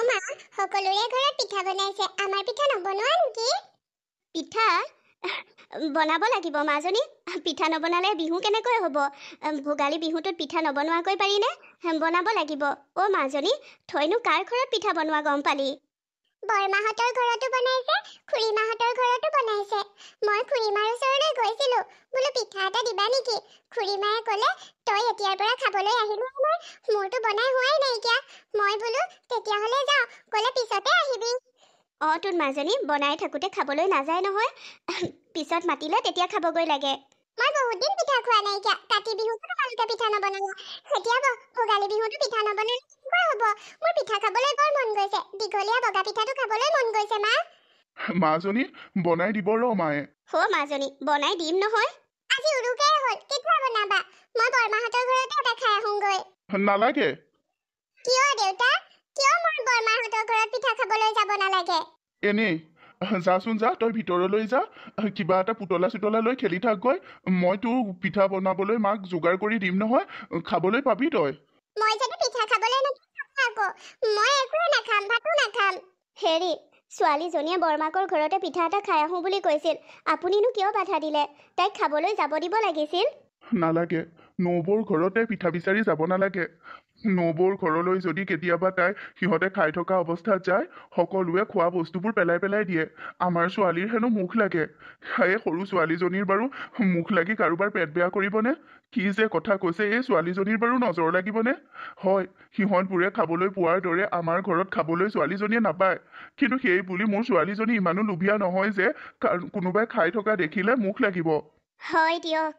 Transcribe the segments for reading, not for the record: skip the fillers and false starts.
মা সকলোৰে ঘৰত পিঠা বনাইছে আমাৰ পিঠা নবনোৱা নেকি পিঠা বনাব লাগিব মাজনী পিঠা নবনালে বিহু কেনেকৈ হ'ব ভোগালী বিহুটোত পিঠা নবনোৱাকৈ পাৰিনে বনাব লাগিব অ মাজনী থৈনো কাৰ ঘৰত পিঠা বনোৱা গম পালি বৰমাহঁতৰ ঘৰতো বনাইছে খুৰীমাহঁতৰ ঘৰতো বনাইছে মই খুৰীমাৰ ওচৰলৈ গৈছিলো বোলো পিঠা এটা দিবা নেকি খুৰীমায়ে ক'লে তই এতিয়াৰ পৰা খাবলৈ আহিলো নহয় মোৰতো বনাই হোৱাই নাইকিয়া মই বোলো তেতিয়াহ'লে যাওঁ ক'লে পিছতে আহিবি তোৰ মাজনী বনাই থাকোঁতে খাবলৈ নাযায় নহয় পিছত মাতিলে তেতিয়া খাবগৈ লাগে মই বহুত দিন পিঠা খোৱা নাইকিয়া কাতি বিহুতো তোমালোকে পিঠা নবনালা এতিয়া ভোগালী বিহুতো পিঠা নবনালে কেনেকৈ হ'ব মোৰ পিঠা খাবলৈ বৰ মন গৈছে দীঘলীয়া বগা পিঠাটো খাবলৈ মন গৈছে মা মাজনী বনাই দিব ৰ মায়ে মাজনী বনাই দিম নহয় আজি উৰুকাই হ'ল কেতিয়া বনাবা মই বৰমাহঁতৰ ঘৰতে এটা খাই আহোঁগৈ নালাগে কিয় দেউতা কিয় মই বৰমাহঁতৰ ঘৰত পিঠা খাবলৈ যাব নালাগে এনেই যাচোন যা তই ভিতৰলৈ যা কিবা এটা পুতলা চুতলা লৈ খেলি থাকগৈ মই তোৰ পিঠা বনাবলৈ মাক যোগাৰ কৰি দিম নহয় খাবলৈ পাবি তই মই যদি পিঠা খাবলৈ নাপাওঁ আকৌ মই একোৱে নাখাম ভাতো নাখাম হেৰি ছোৱালীজনীয়ে বৰমাকৰ ঘৰতে পিঠা এটা খাই আহোঁ বুলি কৈছিল আপুনিনো কিয় বাধা দিলে তাইক খাবলৈ যাব দিব লাগিছিল নালাগে নবৌৰ ঘৰতে পিঠা বিচাৰি যাব নালাগে নবৌৰ ঘৰলৈ যদি কেতিয়াবা তাই সিহঁতে খাই থকা অৱস্থাত যায় সকলোৱে খোৱা বস্তুবোৰ পেলাই পেলাই দিয়ে আমাৰ ছোৱালীৰ হেনো মুখ লাগে এই সৰু ছোৱালীজনীৰ বাৰু মুখ লাগি কাৰোবাৰ পেট বেয়া কৰিবনে কি যে কথা কৈছে এই ছোৱালীজনীৰ বাৰু নজৰ লাগিবনে হয় সিহঁতবোৰে খাবলৈ পোৱাৰ দৰে আমাৰ ঘৰত খাবলৈ ছোৱালীজনীয়ে নাপায় কিন্তু সেই বুলি মোৰ ছোৱালীজনী ইমানো লোভীয়া নহয় যে কোনোবাই খাই থকা দেখিলে মুখ লাগিব হয় দিয়ক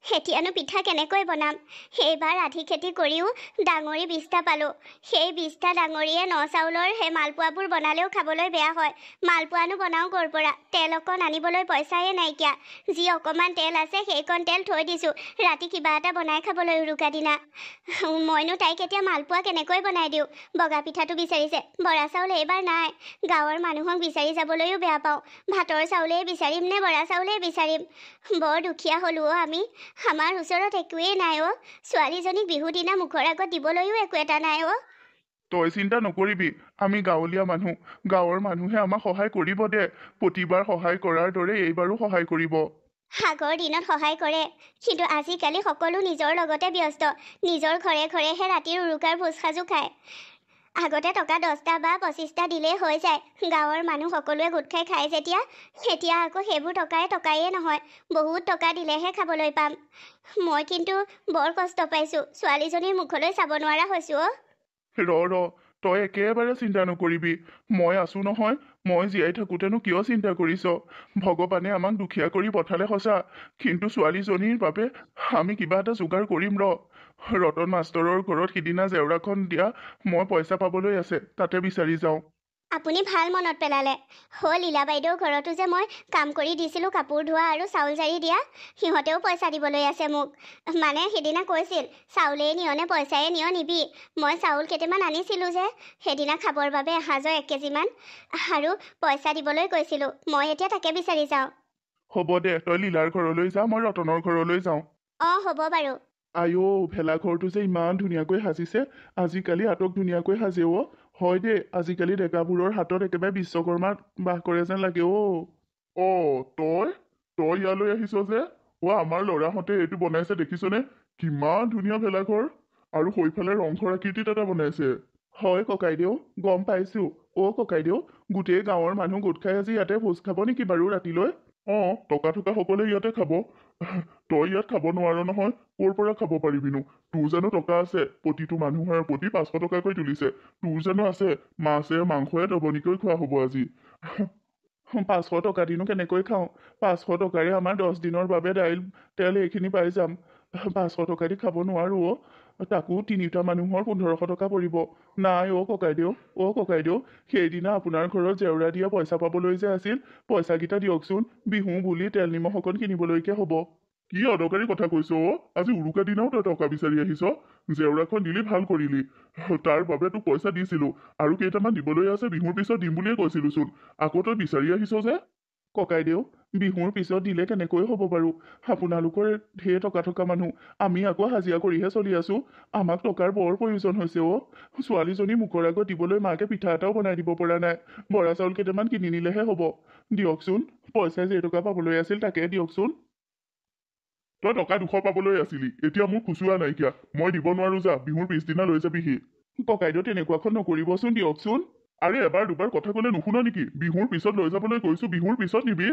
এতিয়ানো পিঠা কেনেকৈ বনাম এইবাৰ আধি খেতি কৰিও ডাঙৰি 20টা পালোঁ সেই 20টা ডাঙৰিয়ে ন চাউলৰ সেই মালপোৱাবোৰ বনালেও খাবলৈ বেয়া হয় মালপোৱানো বনাওঁ ক'ৰ পৰা তেল অকণ আনিবলৈ পইচায়ে নাইকিয়া যি অকণমান তেল আছে সেইকণ তেল থৈ দিছোঁ ৰাতি কিবা এটা বনাই খাবলৈ উৰুকা দিনা মইনো তাইক এতিয়া মালপোৱা কেনেকৈ বনাই দিওঁ বগা পিঠাটো বিচাৰিছে বৰা চাউল এইবাৰ নাই গাঁৱৰ মানুহক বিচাৰি যাবলৈও বেয়া পাওঁ ভাতৰ চাউলেই বিচাৰিম নে বৰা চাউলেই বিচাৰিম বৰ দুখীয়া হ'লো আমি আমাৰ ওচৰত একোৱেই নাই ছোৱালীজনীক বিহু দিনা মুখৰ আগত দিবলৈও একো এটা নাই তই চিন্তা নকৰিবি আমি গাঁৱলীয়া মানুহ গাঁৱৰ মানুহে আমাক সহায় কৰিব দে প্ৰতিবাৰ সহায় কৰাৰ দৰে এইবাৰো সহায় কৰিব আগৰ দিনত সহায় কৰে কিন্তু আজিকালি সকলো নিজৰ লগতে ব্যস্ত নিজৰ ঘৰে ঘৰেহে ৰাতিৰ উৰুকাৰ ভোজ সাজু খায় আগতে টকা 10টা বা 25টা দিলেই হৈ যায় গাঁৱৰ মানুহ সকলোৱে গোট খাই যেতিয়া এতিয়া আকৌ সেইবোৰ টকায়ে নহয় বহুত টকা দিলেহে খাবলৈ পাম মই কিন্তু বৰ কষ্ট পাইছোঁ ছোৱালীজনীৰ মুখলৈ চাব নোৱাৰা হৈছোঁ ৰ তই একেবাৰে চিন্তা নকৰিবি মই আছো নহয় মই জীয়াই থাকোঁতেনো কিয় চিন্তা কৰিছ ভগৱানে আমাক দুখীয়া কৰি পঠালে সঁচা কিন্তু ছোৱালীজনীৰ বাবে আমি কিবা এটা যোগাৰ কৰিম ৰতন মাষ্টৰৰ ঘৰত সিদিনা জেওৰাখন দিয়া মই পইচা পাবলৈ আছে তাতে বিচাৰি যাওঁ আপুনি ভাল মনত পেলালে লীলা বাইদেউৰ ঘৰতো যে মই কাম কৰি দিছিলোঁ কাপোৰ ধোৱা আৰু চাউল জাৰি দিয়া সিহঁতেও পইচা দিবলৈ আছে মোক মানে সেইদিনা কৈছিল চাউলেই নিয়নে পইচায়ে নিয় নিবি মই চাউল কেইটামান আনিছিলোঁ যে সেইদিনা খাবৰ বাবে এসাঁজৰ 1 কেজিমান আৰু পইচা দিবলৈ কৈছিলোঁ মই এতিয়া তাকে বিচাৰি যাওঁ হ'ব দে তই লীলাৰ ঘৰলৈ যা মই ৰতনৰ ঘৰলৈ যাওঁ হ'ব বাৰু আইঅ ভেলাঘৰটো যে ইমান ধুনীয়াকৈ সাজিছে আজিকালি আটক ধুনীয়াকৈ সাজে হয় দে আজিকালি ডেকাবোৰৰ হাতত একেবাৰে বিশ্বকৰ্মা বাস কৰে যেন লাগে তই ইয়ালৈ আহিছ যে আমাৰ ল'ৰাহঁতে এইটো বনাইছে দেখিছনে কিমান ধুনীয়া ভেলাঘৰ আৰু সৈফালে ৰংঘৰ আকৃতিত এটা বনাইছে হয় ককাইদেউ গম পাইছো ককাইদেউ গোটেই গাঁৱৰ মানুহ গোট খাই আজি ইয়াতে ভোজ খাব নেকি বাৰু ৰাতিলৈ টকা থকা সকলে ইয়াতে খাব তই ইয়াত খাব নোৱাৰ নহয় ক'ৰ পৰা খাব পাৰিবিনো তোৰ জানো টকা আছে প্ৰতিটো মানুহৰ প্ৰতি 500 টকাকৈ তুলিছে তোৰ জানো আছে মাছে মাংসয়ে দবনিকৈ খোৱা হ'ব আজি 500 টকা দিনো কেনেকৈ খাওঁ 500 টকাৰে আমাৰ 10 দিনৰ বাবে দাইল তেল এইখিনি পাই যাম 500 টকা দি খাব নোৱাৰো তাকো 3টা মানুহৰ 1500 টকা পৰিব নাই ককাইদেউ সেইদিনা আপোনাৰ ঘৰত জেওৰা দিয়া পইচা পাবলৈ যে আছিল পইচাকেইটা দিয়কচোন বিহু বুলি তেল নিমখ অকণ কিনিবলৈকে হ'ব কি অদৰকাৰী কথা কৈছ আজি উৰুকা দিনাও তই টকা বিচাৰি আহিছ জেওৰাখন দিলি ভাল কৰিলি তাৰ বাবে তোক পইচা দিছিলো আৰু কেইটামান দিবলৈ আছে বিহুৰ পিছত দিম বুলিয়ে কৈছিলোচোন আকৌ তই বিচাৰি আহিছ যে ককাইদেউ বিহুৰ পিছত দিলে কেনেকৈ হ'ব বাৰু? আপোনালোকৰ ঢেৰ টকা থকা মানুহ, আমি আকৌ হাজিৰা কৰিহে চলি আছো। আমাক টকাৰ বৰ প্ৰয়োজন হৈছে অ'। ছোৱালীজনী মুখৰ আগত দিবলৈ মাকে পিঠা এটাও বনাই দিব পৰা নাই। বৰা চাউল কেইটামান কিনি নিলেহে হ'ব। দিয়কচোন, পইচাই যেইটকা পাবলৈ আছিল তাকে দিয়কচোন। তই টকা 200 পাবলৈ আছিলি, এতিয়া মোৰ খুচুৰা নাইকিয়া, মই দিব নোৱাৰো, যা বিহুৰ পিছদিনা লৈ যাবিহি। ককাইদেউ তেনেকুৱাখন নকৰিবচোন, দিয়কচোন। আৰে এবাৰ দুবাৰ কথা ক'লে নুশুনা নেকি? বিহুৰ পিছত লৈ যাবলৈ কৈছো, বিহুৰ পিছত নিবি।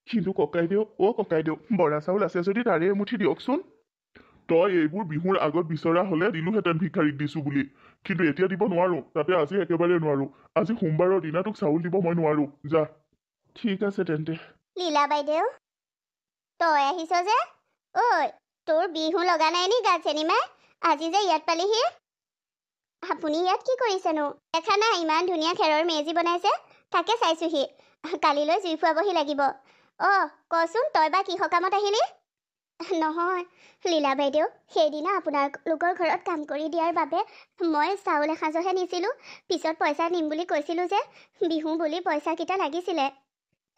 কিন্তু ককাইদেউ, ককাইদেউ, বৰা চাউল আছে যদি তাৰে এমুঠি দিয়কচোন। তই এইবোৰ বিহুৰ আগত বিচৰা হলে দিলোহেঁতেন ভিক্ষাৰীক দিছো বুলি, কিন্তু এতিয়া দিব নোৱাৰো, তাতে আজি একেবাৰে নোৱাৰো। আজি সোমবাৰৰ দিনা তোক চাউল দিব মই নোৱাৰো, যা। ঠিক আছে তেন্তে। লীলা বাইদেউ, তই আহিছ যে? ঐ, তোৰ বিহু লগা নাই নি গাত চেনিমাই? আজি যে ইয়াত পালিহি। আপুনি ইয়াত কি কৰিছেনো? দেখা নাই ইমান ধুনীয়া খেৰৰ মেজি বনাইছে, তাকে চাইছোহি। কালিলৈ জুই ফুৱাবহি লাগিব। কচোন, তই বা কি সকামত আহিলি? নহয় লীলা বাইদেউ, সেইদিনা আপোনালোকৰ ঘৰত কাম কৰি দিয়াৰ বাবে মই চাউল এসাঁজহে নিছিলোঁ। পিছত পইচা নিম বুলি কৈছিলোঁ যে, বিহু বুলি পইচাকেইটা লাগিছিলে।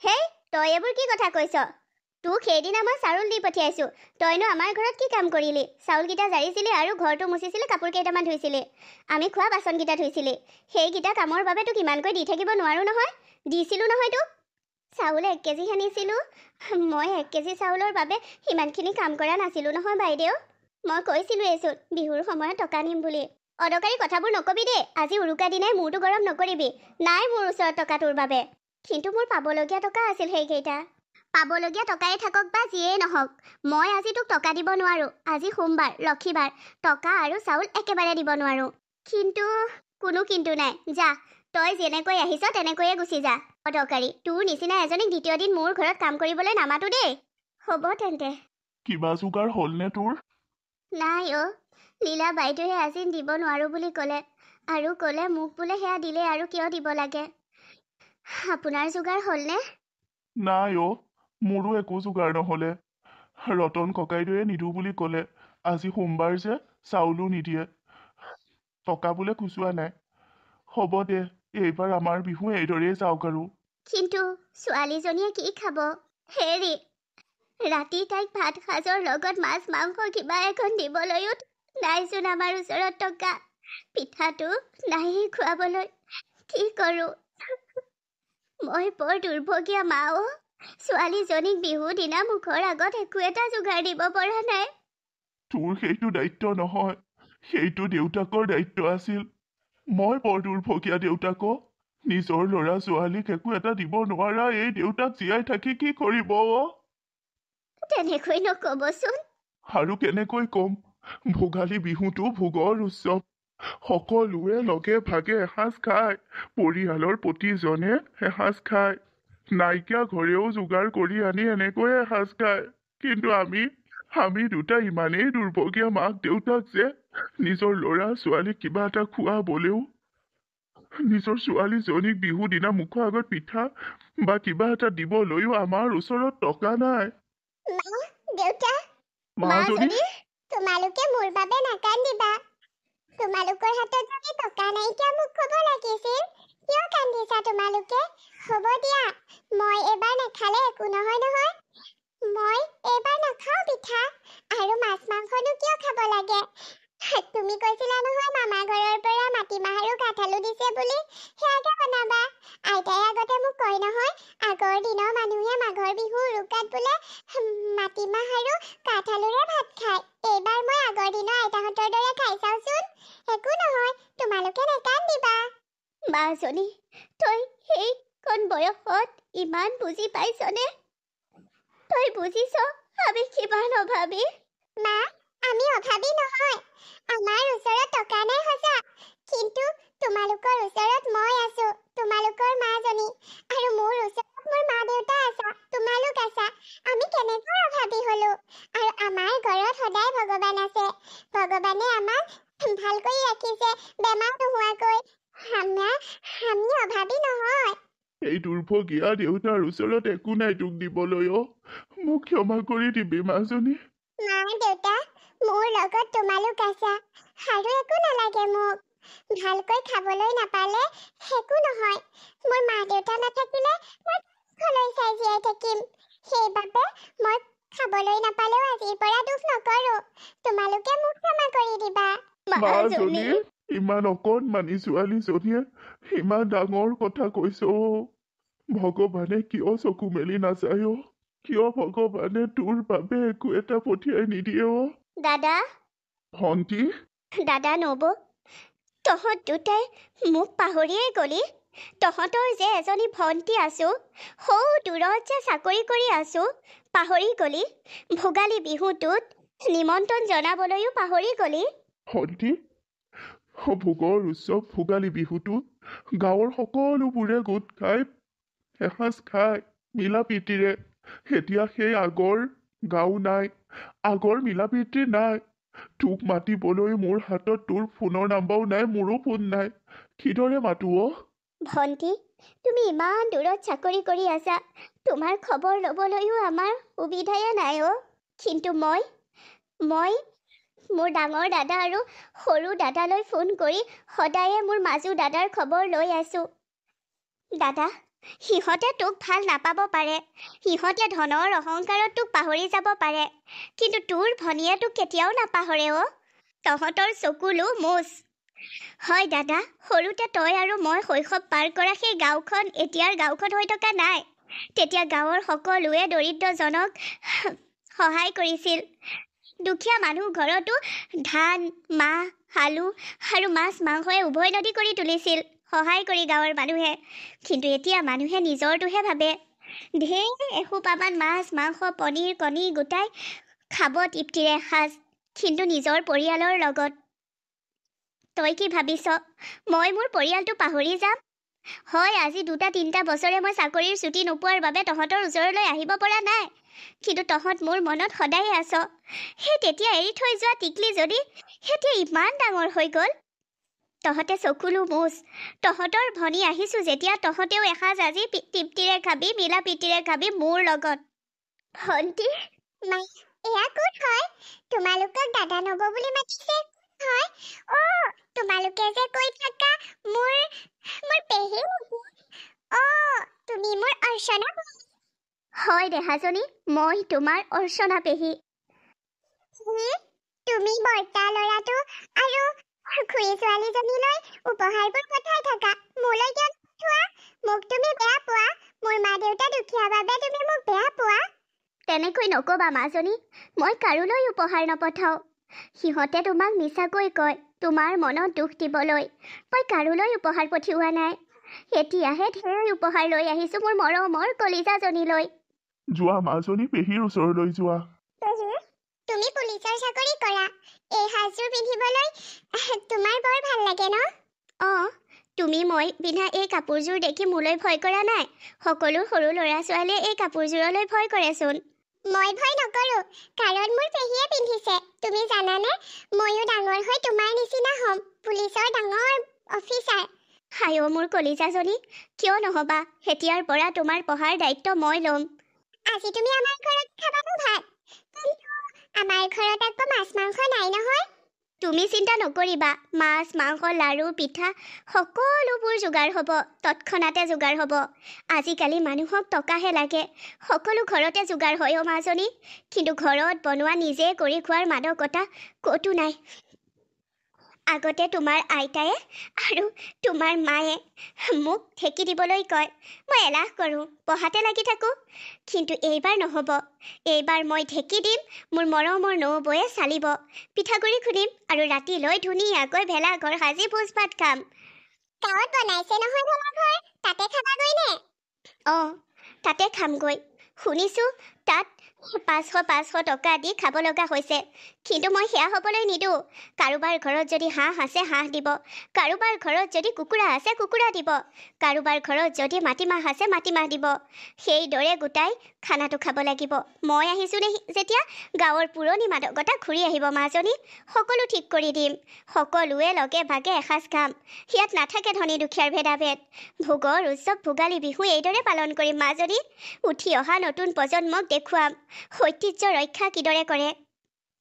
হেই, তই এইবোৰ কি কথা কৈছ? তোক সেইদিনা মই চাউল দি পঠিয়াইছোঁ, তইনো আমাৰ ঘৰত কি কাম কৰিলি? চাউলকেইটা জাৰিছিলি আৰু ঘৰটো মুচিছিলি, কাপোৰ কেইটামান ধুইছিলি, আমি খোৱা বাচনকেইটা ধুইছিলি। সেইকেইটা কামৰ বাবে তোক ইমানকৈ দি থাকিব নোৱাৰো নহয়। দিছিলোঁ নহয় তোক। চাউল 1 কেজিহে নিছিলোঁ। মই 1 কেজি চাউলৰ বাবে সিমানখিনি কাম কৰা নাছিলোঁ নহয় বাইদেউ। মই কৈছিলোঁৱেইচোন বিহুৰ সময়ত টকা নিম বুলি। অদৰকাৰী কথাবোৰ নকবি দেই। আজি উৰুকা দিনাই মূৰটো গৰম নকৰিবি। নাই মোৰ ওচৰত টকা তোৰ বাবে, কিন্তু মোৰ পাবলগীয়া টকা আছিল সেইকেইটা। পাবলগীয়া টকাই থাকক বা যিয়েই নহওক, মই আজি তোক টকা দিব নোৱাৰোঁ। আজি সোমবাৰ, লক্ষীবাৰ, টকা আৰু চাউল একেবাৰে দিব নোৱাৰোঁ। কিন্তু কোনো কিন্তু নাই, যা। তই যেনেকৈ আহিছ তেনেকৈয়ে গুচি যা। অদৰকাৰী, তোৰ নিচিনা এজনীক দ্বিতীয় দিন মোৰ ঘৰত কাম কৰিবলৈ নামাতো দেই। হ'ব তেন্তে। কিবা যোগাৰ হ'লনে তোৰ? নাই লীলা বাইদেৱে আজি দিব নোৱাৰোঁ বুলি ক'লে, আৰু ক'লে মোক বোলে সেয়া দিলে আৰু কিয় দিব লাগে। আপোনাৰ যোগাৰ হ'লনে? নাই মোৰো একো যোগাৰ নহ'লে। ৰতন ককাইদেৱে নিদো বুলি ক'লে। আজি সোমবাৰ যে চাউলো নিদিয়ে, টকা বোলে খুচুৰা নাই। হ'ব দে, এইবাৰ আমাৰ বিহু এইদৰেই যাওক আৰু। কিন্তু ছোৱালীজনীয়ে কি খাব? হেৰি, ৰাতি তাইক ভাত সাজৰ লগত মাছ মাংস কিবা এখন দিবলৈও নাইচোন আমাৰ ওচৰত টকা। পিঠাটো নাইয়ে খুৱাবলৈ। কি কৰোঁ? মই বৰ দুৰ্ভগীয়া মা অ'। ছোৱালীজনীক বিহু দিনা মুখৰ আগত একো এটা যোগাৰ দিব পৰা নাই। তোৰ সেইটো দায়িত্ব নহয়, সেইটো দেউতাকৰ দায়িত্ব আছিল। মই বৰ দুৰ্ভগীয়া দেউতাক। নিজৰ ল'ৰা ছোৱালীক একো এটা দিব নোৱাৰা এই দেউতাক জীয়াই থাকি কি কৰিব? তেনেকৈ নক'বচোন। আৰু কেনেকৈ কম? ভোগালী বিহুটো ভোগৰ উৎসৱ। সকলোৱে লগে ভাগে এসাঁজ খায়, পৰিয়ালৰ প্ৰতিজনে এসাঁজ খায়। নাইকিয়া ঘৰেও যোগাৰ কৰি আনি এনেকৈয়ে এসাঁজ খায়। কিন্তু আমি দুটা ইমানেই দুৰ্ভগীয়া মাক দেউতাক যে নিজৰ ল'ৰা ছোৱালীক কিবা এটা খুৱাবলৈও, নিজৰ ছোৱালীজনীক বিহু দিনা মুখৰ আগত পিঠা বা কিবা এটা দিবলৈও আমাৰ ওচৰত টকা নাই। দেউতা, মাজনী, তোমালোকে মোৰ বাবে নাকান্দিবা। তোমালোকৰ হাতত যদি টকা নাইকিয়া মোক ক'ব লাগিছিল। কিয় কান্দিছা তোমালোকে? হ'ব দিয়া, মই এবাৰ নাখালে একো নহয় নহয়। মই এবাৰ নাখাওঁ পিঠা, আৰু মাছ মাংসনো কিয় খাব লাগে? তুমি কৈছিলা নহয় মামা ঘৰৰ পৰা মাটিমাহ আৰু কাঠআলু দিছে বুলি, সেয়াকে বনাবা। আইতাই আগতে মোক কয় নহয়, আগৰ দিনৰ মানুহে মাঘৰ বিহু উৰুকাত বোলে মাটিমাহ আৰু কাঠআলুৰে ভাত খায়। এইবাৰ মই আগৰ দিনৰ আইতাহঁতৰ দৰে খাই চাওঁচোন। একো নহয়, তোমালোকে নাকান্দিবা। মাজনী, তই সেইকণ বয়সত ইমান বুজি পাইছনে? তই বুজিছ আমি কিমান অভাৱী? মা, আমি অভাৱী নহয়। আমাৰ ওচৰত টকা নাই সঁচা, কিন্তু তোমালোকৰ ওচৰত মই আছো, তোমালোকৰ মাজনী। আৰু মোৰ ওচৰত মোৰ মা দেউতা আছা, তোমালোক আছা। আমি কেনেকৈ অভাৱী হলো? আৰু আমাৰ ঘৰত সদায় ভগৱান আছে। ভগৱানে আমাক ভালকৈ ৰাখিছে, বেমাৰ নোহোৱাকৈ। আমি অভাৱী নহয়। এই দুৰ্ভগীয়া দেউতাৰ ওচৰত একো নাই তোক দিবলৈ। মোক ক্ষমা কৰি দিবি মাজনী। মা দেউতা, মোৰ লগত তোমালোক আছা, আৰু একো নালাগে মোক। ভালকৈ খাবলৈ নাপালে একো নহয়। মোৰ মা দেউতা নাথাকিলে মই ঘৰলৈ চাই জীয়াই থাকিম সেইবাবে মই খাবলৈ নাপালেও আজিৰ পৰা দুখ নকৰো তোমালোকে মোক ক্ষমা কৰি দিবা মাজনী ইমান অকণমানি ছোৱালীজনীয়ে ইমান ডাঙৰ কথা কৈছ ভগৱানে কিয় চকু মেলি নাচায় কিয় ভগৱানে তোৰ বাবে একো এটা পঠিয়াই নিদিয়ে দাদা ভণ্টি দাদা নব তহঁত দুটাই মোক পাহৰিয়েই গলি তহঁতৰ যে এজনী ভণ্টি আছো সৌ দূৰত যে চাকৰি কৰি আছো পাহৰি গলি ভোগালী বিহুটোত নিমন্ত্ৰণ জনাবলৈও পাহৰি গলি ভণ্টি ভোগৰ উৎসৱ ভোগালী বিহুটোত গাঁৱৰ সকলোবোৰে গোট খাই এসাঁজ খাই মিলা প্ৰীতিৰে এতিয়া সেই আগৰ গাঁও নাই আগৰ মিলা প্ৰীতি নাই তোক মাতিবলৈ মোৰ হাতত তোৰ ফোনৰ নাম্বাৰো নাই মোৰো ফোন নাই কিদৰে মাতো ভণ্টি তুমি ইমান দূৰত চাকৰি কৰি আছা তোমাৰ খবৰ ল'বলৈও আমাৰ সুবিধায়ে নাই কিন্তু মই মোৰ ডাঙৰ দাদা আৰু সৰু দাদালৈ ফোন কৰি সদায়ে মোৰ মাজু দাদাৰ খবৰ লৈ আছো দাদা সিহঁতে তোক ভাল নাপাব পাৰে সিহঁতে ধনৰ অহংকাৰত তোক পাহৰি যাব পাৰে কিন্তু তোৰ ভনীয়ে তোক কেতিয়াও নাপাহৰে তহঁতৰ চকুলো মোচ হয় দাদা সৰুতে তই আৰু মই শৈশৱ পাৰ কৰা সেই গাঁওখন এতিয়াৰ গাঁওখন হৈ থকা নাই তেতিয়া গাঁৱৰ সকলোৱে দৰিদ্ৰজনক সহায় কৰিছিল দুখীয়া মানুহ ঘৰতো ধান মাহ আলু আৰু মাছ মাংসই উভৈনদী কৰি তুলিছিল সহায় কৰি গাঁৱৰ মানুহে কিন্তু এতিয়া মানুহে নিজৰটোহে ভাবে ঢেৰ এসোপামান মাছ মাংস পনীৰ কণী গোটাই খাব তৃপ্তিৰে সাজ কিন্তু নিজৰ পৰিয়ালৰ লগত তই কি ভাবিছ মই মোৰ পৰিয়ালটো পাহৰি যাম হয় আজি 2-3 বছৰে মই চাকৰিৰ ছুটি নোপোৱাৰ বাবে তহঁতৰ ওচৰলৈ আহিব পৰা নাই কিন্তু তহঁত মোৰ মনত সদায়ে আছ সেই তেতিয়া এৰি থৈ যোৱা টিকলি যদি এতিয়া ইমান ডাঙৰ হৈ গ'ল তহঁতে চকুলো মোচ তহঁতৰ ভনী আহিছো যেতিয়া তহঁতেও এসাঁজ আজি তৃপ্তিৰে খাবি মিলা প্ৰীতিৰে খাবি মোৰ লগত ভণ্টি এয়া কোন হয় তোমালোকক দাদা নব বুলি মাতিছে হয় তোমালোকে যে কৈ থাকা মোৰ পেহী তুমি মোৰ অৰ্চনা হয় দেহাজনী মই তোমাৰ অৰ্চনা পেহী তুমি বৰ্তা ল'ৰাটো আৰু খুৰী ছোৱালীজনীলৈ উপহাৰবোৰ পঠাই থাকা মোলৈ কিয় নপঠোৱা মোক তুমি বেয়া পোৱা মোৰ মা দেউতা দুখীয়া বাবে তুমি মোক বেয়া পোৱা তেনেকৈ নকবা মাজনী মই কাৰোলৈ উপহাৰ নপঠাওঁ সিহঁতে তোমাক মিছাকৈ কয় তোমাৰ মনত দুখ দিবলৈ মই কাৰোলৈ উপহাৰ পঠিওৱা নাই এতিয়াহে ঢেৰ উপহাৰ লৈ আহিছো মোৰ মৰমৰ কলিজাজনীলৈ যোৱা মাজনী পেহীৰ ওচৰলৈ যোৱা তুমি পুলিচৰ চাকৰি কৰা এই সাজযোৰ পিন্ধিবলৈ তোমাৰ বৰ ভাল লাগে ন তুমি মই পিন্ধা এই কাপোৰযোৰ দেখি মোলৈ ভয় কৰা নাই সকলো সৰু ল'ৰা ছোৱালীয়ে এই কাপোৰযোৰলৈ ভয় কৰেচোন মই ভয় নকৰো কাৰণ মোৰ পেহীয়ে পিন্ধিছে তুমি জানানে ময়ো ডাঙৰ হৈ তোমাৰ নিচিনা হ'ম পুলিচৰ ডাঙৰ অফিচাৰ হায় মোৰ কলিজাজনী কিয় নহবা এতিয়াৰ পৰা তোমাৰ পঢ়াৰ দায়িত্ব মই ল'ম আজি তুমি আমাৰ ঘৰত খাবানো ভাত কিন্তু আমাৰ ঘৰত আকৌ মাছ মাংস নাই নহয় তুমি চিন্তা নকৰিবা মাছ মাংস লাড়ু পিঠা সকলোবোৰ যোগাৰ হ'ব তৎক্ষণাতে যোগাৰ হ'ব আজিকালি মানুহক টকাহে লাগে সকলো ঘৰতে যোগাৰ হয় মাজনী কিন্তু ঘৰত বনোৱা নিজে কৰি খোৱাৰ মাদকতা ক'তো নাই আগতে তোমাৰ আইতায়ে আৰু তোমাৰ মায়ে মোক ঠেকি দিবলৈ কয় মই এলাহ কৰোঁ পঢ়াতে লাগি থাকোঁ কিন্তু এইবাৰ নহ'ব এইবাৰ মই ঢেকি দিম মোৰ মৰমৰ নবৌয়ে চালিব পিঠাগুড়ি খুন্দিম আৰু ৰাতিলৈ ধুনীয়াকৈ ভেলাঘৰ সাজি ভোজ ভাত খাম গাঁৱত বনাইছে নহয় ভেলাঘৰ তাতে খাবাগৈ নে তাতে খামগৈ শুনিছোঁ তাত 500 টকা দি খাব লগা হৈছে কিন্তু মই সেয়া হ'বলৈ নিদিওঁ কাৰোবাৰ ঘৰত যদি হাঁহ আছে হাঁহ দিব কাৰোবাৰ ঘৰত যদি কুকুৰা আছে কুকুৰা দিব কাৰোবাৰ ঘৰত যদি মাটিমাহ আছে মাটিমাহ দিব সেইদৰে গোটাই খানাটো খাব লাগিব মই আহিছোঁ নে যেতিয়া গাঁৱৰ পুৰণি মাদকতা ঘূৰি আহিব মাজনী সকলো ঠিক কৰি দিম সকলোৱে লগে ভাগে এসাঁজ খাম ইয়াত নাথাকে ধনী দুখীয়াৰ ভেদাভেদ ভোগৰ উৎসৱ ভোগালী বিহু এইদৰে পালন কৰিম মাজনী উঠি অহা নতুন প্ৰজন্মক দেখুৱাম ঐতিহ্য ৰক্ষা কিদৰে কৰে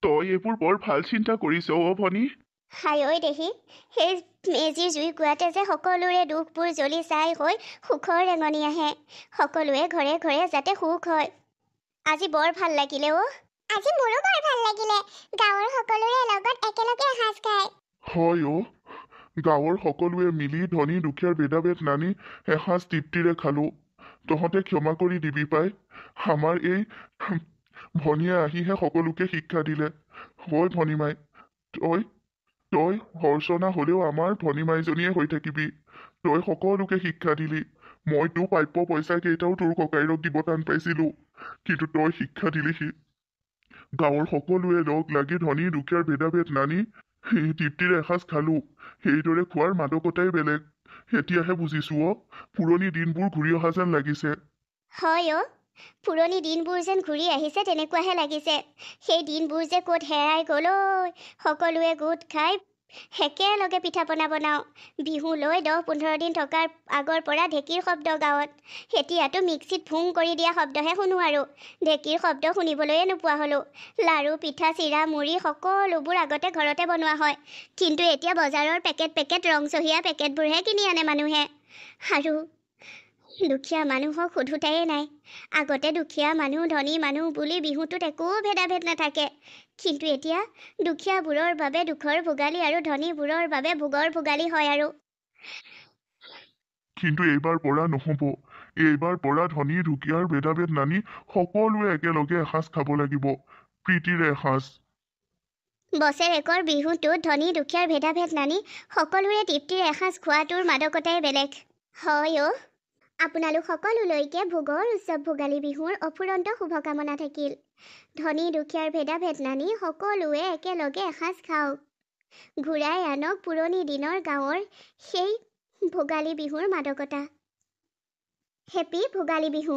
তই এইবোৰ বৰ ভাল চিন্তা কৰিছ ভনী হায়ৈ দেহি সেই মেজিৰ জুইকুৰাতে যে সকলোৰে দুখবোৰ জ্বলি ছাই হৈ সুখৰ ৰেঙনি আহে। সকলোৱে ঘৰে ঘৰে যাতে সুখ হয়। আজি বৰ ভাল লাগিলে অ'। আজি মোৰো বৰ ভাল লাগিলে গাঁৱৰ সকলোৰে লগত একেলগে এসাঁজ খাই। হয় অ', গাঁৱৰ সকলোৱে মিলি ধনী দুখীয়াৰ ভেদাভেদ নানি এসাঁজ তৃপ্তিৰে খালো। তহঁতে ক্ষমা কৰি দিবি পাই, আমাৰ এই ভনীয়ে আহিহে সকলোকে শিক্ষা দিলে। হয় ভনীমাই, তই হৰ্ষণা হলেও আমাৰ ভনীমাইজনীয়ে হৈ থাকিবি। তই সকলোকে শিক্ষা দিলি। মইতো প্ৰাপ্য পইচা কেইটাও তোৰ ককাইৰক দিব টান পাইছিলো, কিন্তু তই শিক্ষা দিলিহি। গাঁৱৰ সকলোৱে লগ লাগি ধনী দুখীয়াৰ ভেদাভেদ নানি সেই তৃপ্তিৰে এসাঁজ খালো। সেইদৰে খোৱাৰ মাদকতাই বেলেগ। এতিয়াহে বুজিছো অ', পুৰণি দিনবোৰ ঘূৰি অহা যেন লাগিছে। হয় অ', পুৰণি দিনবোৰ যেন ঘূৰি আহিছে তেনেকুৱাহে লাগিছে। সেই দিনবোৰ যে ক'ত হেৰাই গ'ল ঐ। সকলোৱে গোট খাই একেলগে পিঠা পনা বনাওঁ। বিহু লৈ 10-15 দিন থকাৰ আগৰ পৰা ঢেঁকীৰ শব্দ গাঁৱত। এতিয়াতো মিক্সিত ভুং কৰি দিয়া শব্দহে শুনো আৰু ঢেঁকীৰ শব্দ শুনিবলৈয়ে নোপোৱা হ'লো। লাড়ু পিঠা চিৰা মুড়ি সকলোবোৰ আগতে ঘৰতে বনোৱা হয়, কিন্তু এতিয়া বজাৰৰ পেকেট ৰংচহীয়া পেকেটবোৰহে কিনি আনে মানুহে। আৰু দুখীয়া মানুহক সোধোতাই নাই। আগতে দুখীয়া মানুহ ধনী মানুহ বুলি বিহুটোত একো ভেদাভেদ নাথাকে, কিন্তু এতিয়া দুখীয়াবোৰৰ বাবে দুখৰ ভোগালী আৰু ধনীবোৰৰ বাবে ভোগৰ ভোগালী হয়। আৰু কিন্তু এইবাৰ পৰা নহব। এইবাৰ পৰা ধনী দুখীয়াৰ ভেদাভেদ নানি সকলোৱে একেলগে এসাঁজ খাব লাগিব, প্ৰীতিৰে এসাঁজ। বছৰেকৰ বিহুটোত ধনী দুখীয়াৰ ভেদাভেদ নানি সকলোৰে তৃপ্তিৰ এসাঁজ খোৱাটোৰ মাদকতাই বেলেগ। হয় অ', আপোনালোক সকলোলৈকে ভোগৰ উৎসৱ ভোগালী বিহুৰ অফুৰন্ত শুভকামনা থাকিল। ধনী দুখীয়াৰ ভেদাভেদ নানি সকলোৱে একেলগে এসাঁজ খাওক। ঘূৰাই আনক পুৰণি দিনৰ গাঁৱৰ সেই ভোগালী বিহুৰ মাদকতা। হেপী ভোগালী বিহু।